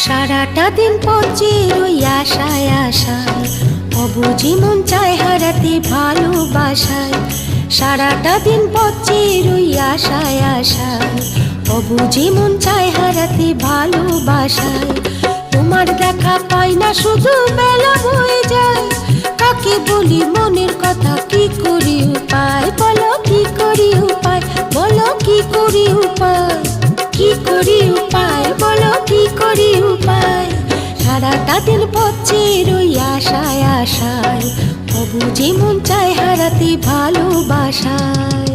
সারাটা দিন পচে রই আশায় আশায়, অবুঝি মন চায় হারাতে ভালোবাসায়। সারাটা দিন পচে রই আশায় আশায়, অবুঝি মন চায় হারাতে ভালোবাসায়। তোমার দেখা পাই না শুধু বেলা বয়ে যায়, কাকে বলি মনের কথা কি করি উপায়, বলো কি করি উপায়, বলো কি করি উপায়, কি করি উপায়, বলো কি করি উপায়। সারাটা দিন পচে রই আশায় আশায়, অবুঝি মন চায় হারাতে ভালোবাসায়।